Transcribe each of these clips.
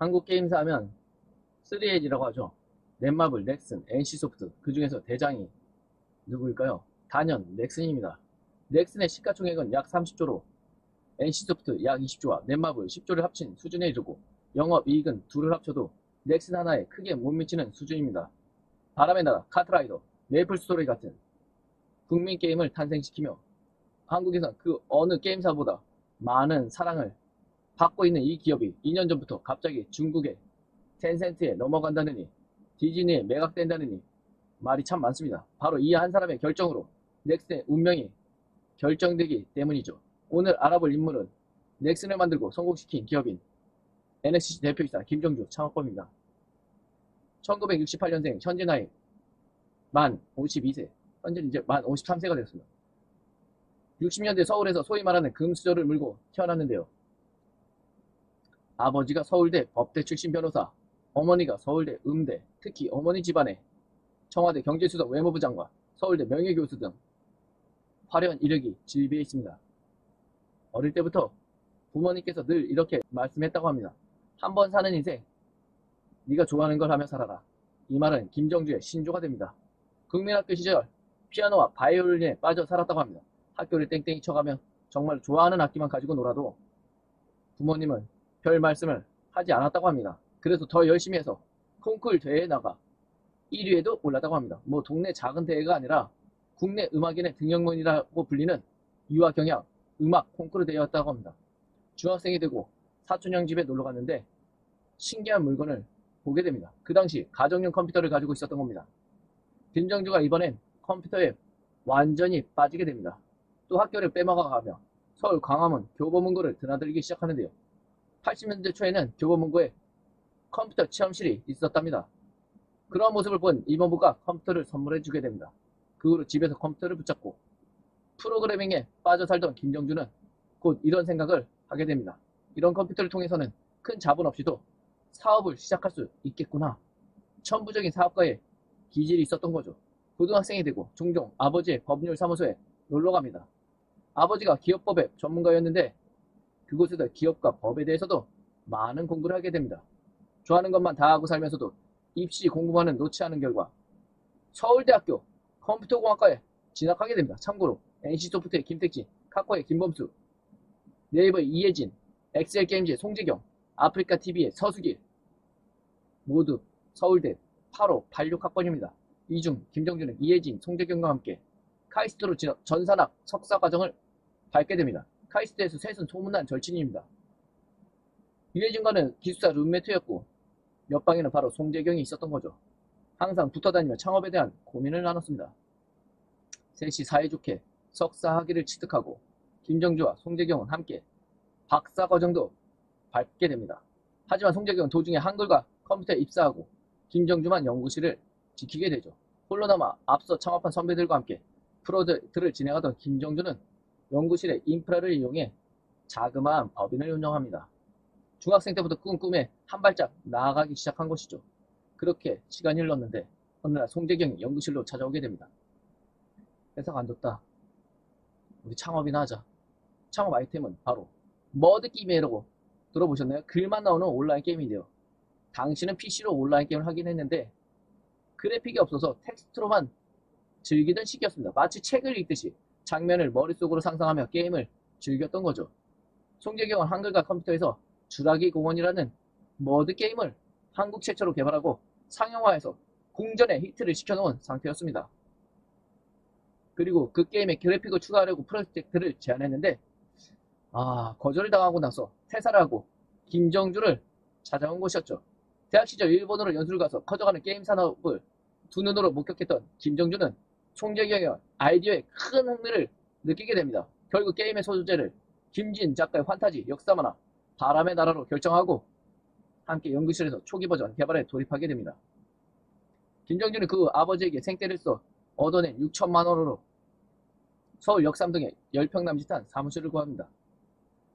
한국 게임사 하면 3A라고 하죠. 넷마블, 넥슨, NC소프트, 그 중에서 대장이 누구일까요? 단연 넥슨입니다. 넥슨의 시가총액은 약 30조로 NC소프트 약 20조와 넷마블 10조를 합친 수준에 이르고 영업이익은 둘을 합쳐도 넥슨 하나에 크게 못 미치는 수준입니다. 바람의 나라, 카트라이더, 메이플스토리 같은 국민 게임을 탄생시키며 한국에선 그 어느 게임사보다 많은 사랑을 받고 있는 이 기업이 2년 전부터 갑자기 중국의 텐센트에 넘어간다느니 디즈니에 매각된다느니 말이 참 많습니다. 바로 이 한 사람의 결정으로 넥슨의 운명이 결정되기 때문이죠. 오늘 알아볼 인물은 넥슨을 만들고 성공시킨 기업인 NSC 대표이사 김정주 창업범입니다. 1968년생, 현재 나이 만 52세, 현재는 이제 만 53세가 되었습니다. 60년대 서울에서 소위 말하는 금수저를 물고 태어났는데요. 아버지가 서울대 법대 출신 변호사, 어머니가 서울대 음대, 특히 어머니 집안에 청와대 경제수석 외무부 장관, 서울대 명예교수 등 화려한 이력이 질비해 있습니다. 어릴 때부터 부모님께서 늘 이렇게 말씀했다고 합니다. 한 번 사는 인생, 네가 좋아하는 걸 하며 살아라. 이 말은 김정주의 신조가 됩니다. 국민학교 시절 피아노와 바이올린에 빠져 살았다고 합니다. 학교를 땡땡이 쳐가며 정말 좋아하는 악기만 가지고 놀아도 부모님은 별 말씀을 하지 않았다고 합니다. 그래서 더 열심히 해서 콩쿨 대회에 나가 1위에도 올랐다고 합니다. 뭐 동네 작은 대회가 아니라 국내 음악인의 등용문이라고 불리는 유아경향 음악 콩쿠르 대회였다고 합니다. 중학생이 되고 사촌형 집에 놀러 갔는데 신기한 물건을 보게 됩니다. 그 당시 가정용 컴퓨터를 가지고 있었던 겁니다. 김정주가 이번엔 컴퓨터에 완전히 빠지게 됩니다. 또 학교를 빼먹어가며 서울 광화문 교보문고를 드나들기 시작하는데요. 80년대 초에는 교보문고에 컴퓨터 체험실이 있었답니다. 그런 모습을 본 이모부가 컴퓨터를 선물해주게 됩니다. 그 후로 집에서 컴퓨터를 붙잡고 프로그래밍에 빠져 살던 김정주는 곧 이런 생각을 하게 됩니다. 이런 컴퓨터를 통해서는 큰 자본 없이도 사업을 시작할 수 있겠구나. 천부적인 사업가의 기질이 있었던 거죠. 고등학생이 되고 종종 아버지의 법률 사무소에 놀러갑니다. 아버지가 기업법의 전문가였는데 그곳에서 기업과 법에 대해서도 많은 공부를 하게 됩니다. 좋아하는 것만 다 하고 살면서도 입시 공부만은 놓지 않은 결과 서울대학교 컴퓨터공학과에 진학하게 됩니다. 참고로 NC소프트의 김택진, 카코의 김범수, 네이버의 이혜진, 엑셀게임즈의 송재경, 아프리카TV의 서수길 모두 서울대 85, 86학번입니다. 이 중 김정주는 이혜진, 송재경과 함께 카이스트로 전산학 석사과정을 밟게 됩니다. 카이스트에서 셋은 소문난 절친입니다. 이혜진과는 기숙사 룸메트였고 옆방에는 바로 송재경이 있었던 거죠. 항상 붙어다니며 창업에 대한 고민을 나눴습니다. 셋이 사이좋게 석사 학위를 취득하고 김정주와 송재경은 함께 박사과정도 밟게 됩니다. 하지만 송재경은 도중에 한글과 컴퓨터에 입사하고 김정주만 연구실을 지키게 되죠. 홀로 남아 앞서 창업한 선배들과 함께 프로젝트를 진행하던 김정주는 연구실의 인프라를 이용해 자그마한 법인을 운영합니다. 중학생 때부터 꿈에 한 발짝 나아가기 시작한 것이죠. 그렇게 시간이 흘렀는데 어느 날 송재경이 연구실로 찾아오게 됩니다. 회사가 안 좋다. 우리 창업이나 하자. 창업 아이템은 바로 머드게임이라고 들어보셨나요? 글만 나오는 온라인 게임인데요. 당신은 PC로 온라인 게임을 하긴 했는데 그래픽이 없어서 텍스트로만 즐기던 시기였습니다. 마치 책을 읽듯이 장면을 머릿속으로 상상하며 게임을 즐겼던 거죠. 송재경은 한글과 컴퓨터에서 주라기 공원이라는 머드게임을 한국 최초로 개발하고 상용화해서 공전의 히트를 시켜놓은 상태였습니다. 그리고 그 게임에 그래픽을 추가하려고 프로젝트를 제안했는데 거절을 당하고 나서 퇴사를 하고 김정주를 찾아온 것이었죠. 대학 시절 일본으로 연수를 가서 커져가는 게임 산업을 두 눈으로 목격했던 김정주는 송재경의 아이디어에 큰 흥미를 느끼게 됩니다. 결국 게임의 소재를 김진 작가의 환타지, 역사 만화, 바람의 나라로 결정하고 함께 연구실에서 초기 버전 개발에 돌입하게 됩니다. 김정주는 그 아버지에게 생떼를 써 얻어낸 6천만 원으로 서울 역삼동에 10평 남짓한 사무실을 구합니다.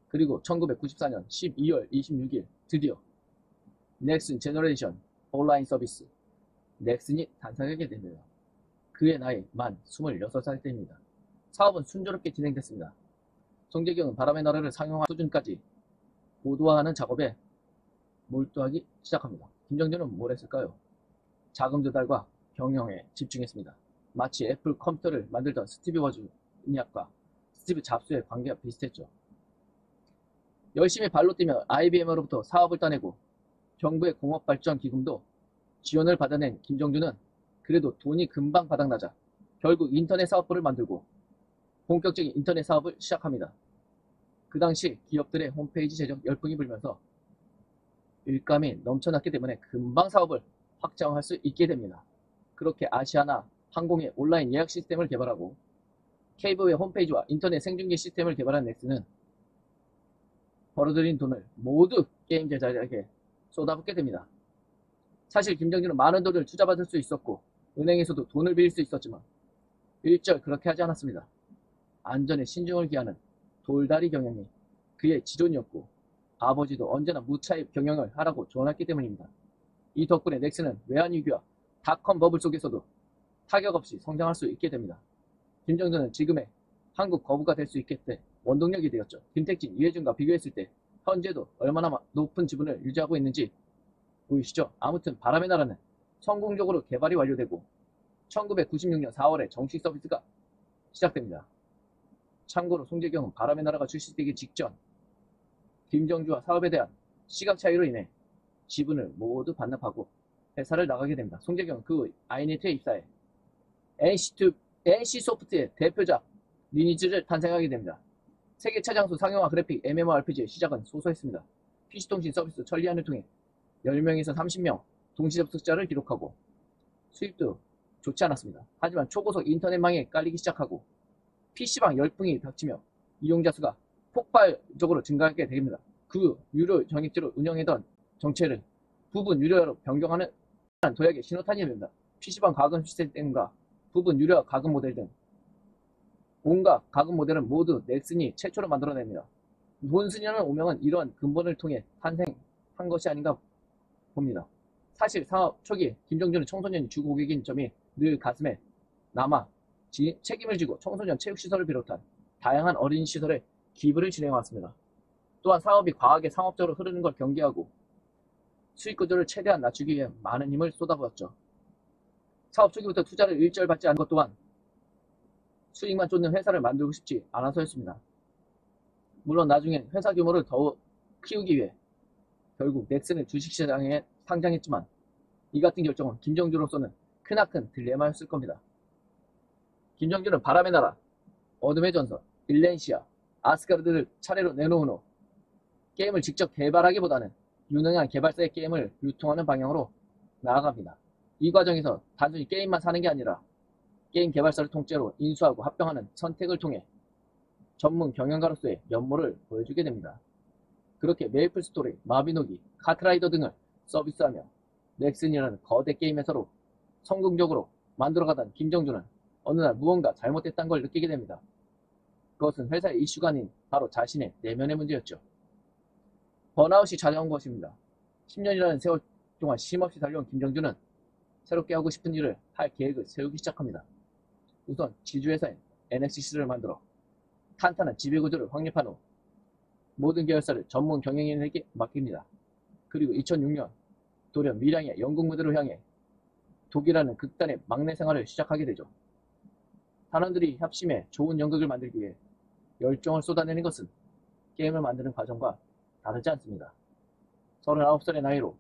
그리고 1994년 12월 26일 드디어 넥슨 제너레이션 온라인 서비스 넥슨이 탄생하게 됩니다. 그의 나이 만 26살 때입니다. 사업은 순조롭게 진행됐습니다. 송재경은 바람의 나라를 상용화 수준까지 고도화하는 작업에 몰두하기 시작합니다. 김정준은 뭘 했을까요? 자금 조달과 경영에 집중했습니다. 마치 애플 컴퓨터를 만들던 스티브 워즈니악과 스티브 잡스의 관계가 비슷했죠. 열심히 발로 뛰며 IBM으로부터 사업을 따내고 정부의 공업발전기금도 지원을 받아낸 김정준은 그래도 돈이 금방 바닥나자 결국 인터넷 사업부를 만들고 본격적인 인터넷 사업을 시작합니다. 그 당시 기업들의 홈페이지 제작 열풍이 불면서 일감이 넘쳐났기 때문에 금방 사업을 확장할 수 있게 됩니다. 그렇게 아시아나 항공의 온라인 예약 시스템을 개발하고 케이블의 홈페이지와 인터넷 생중계 시스템을 개발한 넥슨은 벌어들인 돈을 모두 게임 제작에 쏟아붓게 됩니다. 사실 김정준은 많은 돈을 투자받을 수 있었고 은행에서도 돈을 빌릴 수 있었지만 일절 그렇게 하지 않았습니다. 안전에 신중을 기하는 돌다리 경영이 그의 지존이었고 아버지도 언제나 무차입 경영을 하라고 조언했기 때문입니다. 이 덕분에 넥슨은 외환위기와 닷컴 버블 속에서도 타격 없이 성장할 수 있게 됩니다. 김정준은 지금의 한국 거부가 될 수 있겠대 원동력이 되었죠. 김택진, 이해준과 비교했을 때 현재도 얼마나 높은 지분을 유지하고 있는지 보이시죠? 아무튼 바람의 나라는 성공적으로 개발이 완료되고 1996년 4월에 정식 서비스가 시작됩니다. 참고로 송재경은 바람의 나라가 출시되기 직전 김정주와 사업에 대한 시각 차이로 인해 지분을 모두 반납하고 회사를 나가게 됩니다. 송재경은 그 아이네트에 입사해 NC소프트의 대표작 리니지를 탄생하게 됩니다. 세계 최장수 상용화 그래픽 MMORPG의 시작은 소소했습니다. PC통신 서비스 천리안을 통해 10명에서 30명 동시 접속자를 기록하고 수입도 좋지 않았습니다. 하지만 초고속 인터넷망에 깔리기 시작하고 PC방 열풍이 닥치며 이용자 수가 폭발적으로 증가하게 됩니다. 그 유료 정액제로 운영하던 정체를 부분 유료화로 변경하는 도약의 신호탄이 됩니다. PC방 가금 시스템과 부분 유료화 가금 모델 등 온갖 가금 모델은 모두 넥슨이 최초로 만들어냅니다. 돈순이라는 오명은 이러한 근본을 통해 탄생한 것이 아닌가 봅니다. 사실 사업 초기 김정준은 청소년이 주 고객인 점이 늘 가슴에 남아 책임을 지고 청소년 체육시설을 비롯한 다양한 어린이시설에 기부를 진행해왔습니다. 또한 사업이 과하게 상업적으로 흐르는 걸 경계하고 수익 구조를 최대한 낮추기 위해 많은 힘을 쏟아부었죠. 사업 초기부터 투자를 일절 받지 않은 것 또한 수익만 쫓는 회사를 만들고 싶지 않아서였습니다. 물론 나중엔 회사 규모를 더욱 키우기 위해 결국 넥슨을 주식시장에 상장했지만 이 같은 결정은 김정준으로서는 크나큰 딜레마였을 겁니다. 김정준은 바람의 나라, 어둠의 전설, 일렌시아, 아스가르드를 차례로 내놓은 후 게임을 직접 개발하기보다는 유능한 개발사의 게임을 유통하는 방향으로 나아갑니다. 이 과정에서 단순히 게임만 사는 게 아니라 게임 개발사를 통째로 인수하고 합병하는 선택을 통해 전문 경영가로서의 면모를 보여주게 됩니다. 그렇게 메이플 스토리, 마비노기, 카트라이더 등을 서비스하며 넥슨이라는 거대 게임 회사로 성공적으로 만들어가던 김정준은 어느 날 무언가 잘못됐다는 걸 느끼게 됩니다. 그것은 회사의 이슈가 아닌 바로 자신의 내면의 문제였죠. 번아웃이 찾아온 것입니다. 10년이라는 세월 동안 쉼없이 달려온 김정준은 새롭게 하고 싶은 일을 할 계획을 세우기 시작합니다. 우선 지주회사인 NXC를 만들어 탄탄한 지배구조를 확립한 후 모든 계열사를 전문 경영인에게 맡깁니다. 그리고 2006년 돌연 밀양의 영국 무대로 향해 독이라는 극단의 막내 생활을 시작하게 되죠. 단원들이 협심해 좋은 연극을 만들기 위해 열정을 쏟아내는 것은 게임을 만드는 과정과 다르지 않습니다. 39살의 나이로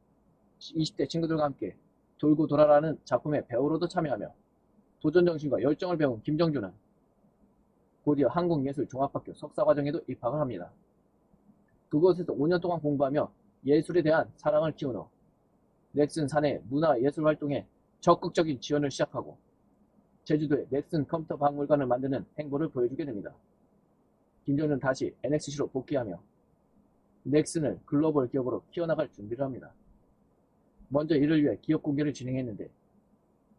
20대 친구들과 함께 돌고 돌아라는 작품의 배우로도 참여하며 도전정신과 열정을 배운 김정준은 곧이어 한국예술종합학교 석사과정에도 입학을 합니다. 그곳에서 5년 동안 공부하며 예술에 대한 사랑을 키운 후 넥슨 사내 문화예술활동에 적극적인 지원을 시작하고 제주도에 넥슨 컴퓨터 박물관을 만드는 행보를 보여주게 됩니다. 김정준은 다시 NXC로 복귀하며 넥슨을 글로벌 기업으로 키워나갈 준비를 합니다. 먼저 이를 위해 기업 공개를 진행했는데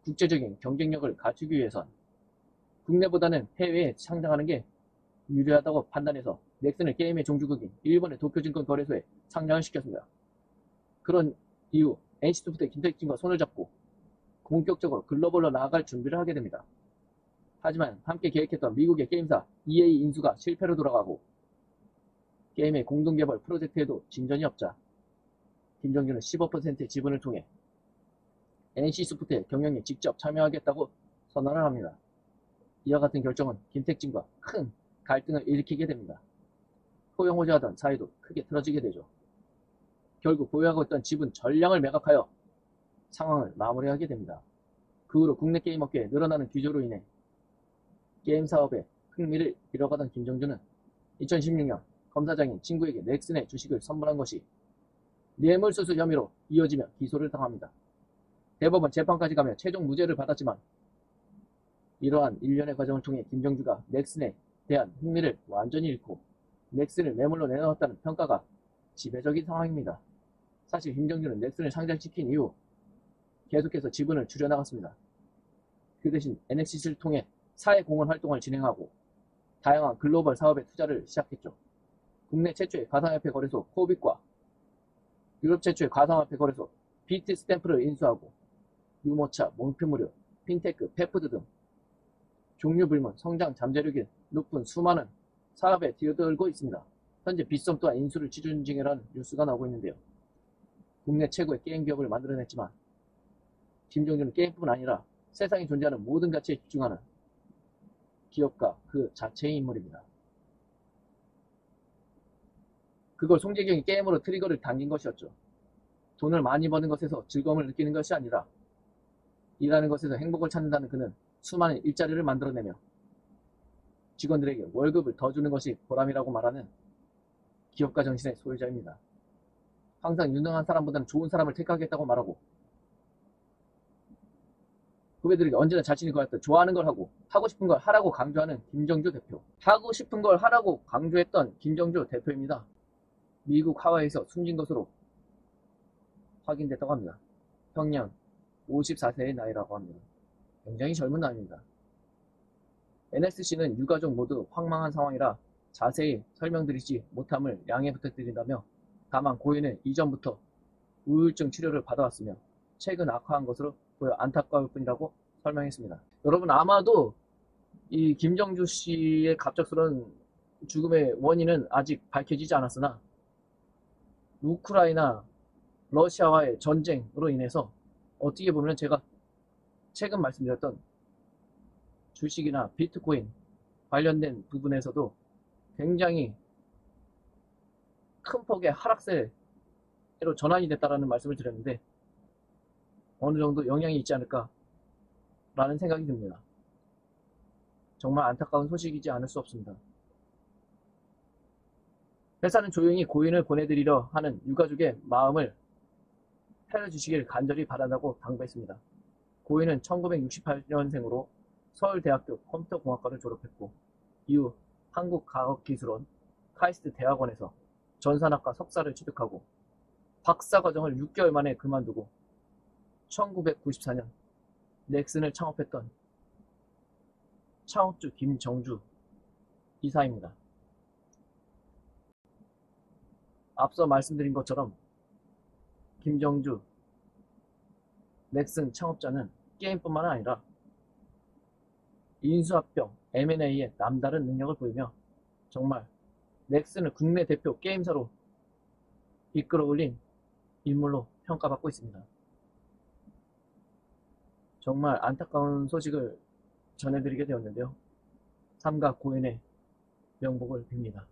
국제적인 경쟁력을 갖추기 위해선 국내보다는 해외에 상장하는 게 유리하다고 판단해서 넥슨을 게임의 종주국인 일본의 도쿄증권 거래소에 상장을 시켰습니다. 그런 이후 NC소프트의 김택진과 손을 잡고 본격적으로 글로벌로 나아갈 준비를 하게 됩니다. 하지만 함께 계획했던 미국의 게임사 EA 인수가 실패로 돌아가고 게임의 공동개발 프로젝트에도 진전이 없자 김정주는 15%의 지분을 통해 NC소프트의 경영에 직접 참여하겠다고 선언을 합니다. 이와 같은 결정은 김택진과 큰 갈등을 일으키게 됩니다. 포용호재하던 사이도 크게 틀어지게 되죠. 결국 보유하고 있던 지분 전량을 매각하여 상황을 마무리하게 됩니다. 그 후로 국내 게임 업계에 늘어나는 규제로 인해 게임 사업에 흥미를 잃어가던 김정주는 2016년 검사장인 친구에게 넥슨의 주식을 선물한 것이 뇌물수수 혐의로 이어지며 기소를 당합니다. 대법원 재판까지 가며 최종 무죄를 받았지만 이러한 일련의 과정을 통해 김정주가 넥슨에 대한 흥미를 완전히 잃고 넥슨을 매물로 내놓았다는 평가가 지배적인 상황입니다. 사실 김정주는 넥슨을 상장시킨 이후 계속해서 지분을 줄여나갔습니다. 그 대신 NXT를 통해 사회공헌 활동을 진행하고 다양한 글로벌 사업에 투자를 시작했죠. 국내 최초의 가상화폐 거래소 코빗과 유럽 최초의 가상화폐 거래소 비트스탬프를 인수하고 유모차, 몽피무료, 핀테크, 페프드 등 종류불문 성장 잠재력이 높은 수많은 사업에 뛰어들고 있습니다. 현재 빗썸 또한 인수를 추진 중이라는 뉴스가 나오고 있는데요. 국내 최고의 게임 기업을 만들어냈지만 김정주는 게임뿐 아니라 세상에 존재하는 모든 가치에 집중하는 기업가 그 자체의 인물입니다. 그걸 송재경이 게임으로 트리거를 당긴 것이었죠. 돈을 많이 버는 것에서 즐거움을 느끼는 것이 아니라 일하는 것에서 행복을 찾는다는 그는 수많은 일자리를 만들어내며 직원들에게 월급을 더 주는 것이 보람이라고 말하는 기업가 정신의 소유자입니다. 항상 유능한 사람보다는 좋은 사람을 택하겠다고 말하고 후배들에게 언제나 자신이 그랬던 좋아하는 걸 하고 싶은 걸 하라고 강조하는 김정주 대표. 하고 싶은 걸 하라고 강조했던 김정주 대표입니다. 미국 하와이에서 숨진 것으로 확인됐다고 합니다. 형년 54세의 나이라고 합니다. 굉장히 젊은 나이입니다. NXC는 유가족 모두 황망한 상황이라 자세히 설명드리지 못함을 양해 부탁드린다며 다만 고인은 이전부터 우울증 치료를 받아왔으며 최근 악화한 것으로 보여 안타까울 뿐이라고 설명했습니다. 여러분 아마도 이 김정주 씨의 갑작스러운 죽음의 원인은 아직 밝혀지지 않았으나 우크라이나 러시아와의 전쟁으로 인해서 어떻게 보면 제가 최근 말씀드렸던 주식이나 비트코인 관련된 부분에서도 굉장히 큰 폭의 하락세로 전환이 됐다라는 말씀을 드렸는데 어느 정도 영향이 있지 않을까라는 생각이 듭니다. 정말 안타까운 소식이지 않을 수 없습니다. 회사는 조용히 고인을 보내드리려 하는 유가족의 마음을 헤아려주시길 간절히 바란다고 당부했습니다. 고인은 1968년생으로 서울대학교 컴퓨터공학과를 졸업했고 이후 한국과학기술원 카이스트 대학원에서 전산학과 석사를 취득하고 박사과정을 6개월 만에 그만두고 1994년 넥슨을 창업했던 창업주 김정주 이사입니다. 앞서 말씀드린 것처럼 김정주 넥슨 창업자는 게임뿐만 아니라 인수합병, M&A에 남다른 능력을 보이며 정말 넥슨을 국내 대표 게임사로 이끌어 올린 인물로 평가받고 있습니다. 정말 안타까운 소식을 전해드리게 되었는데요. 삼가 고인의 명복을 빕니다.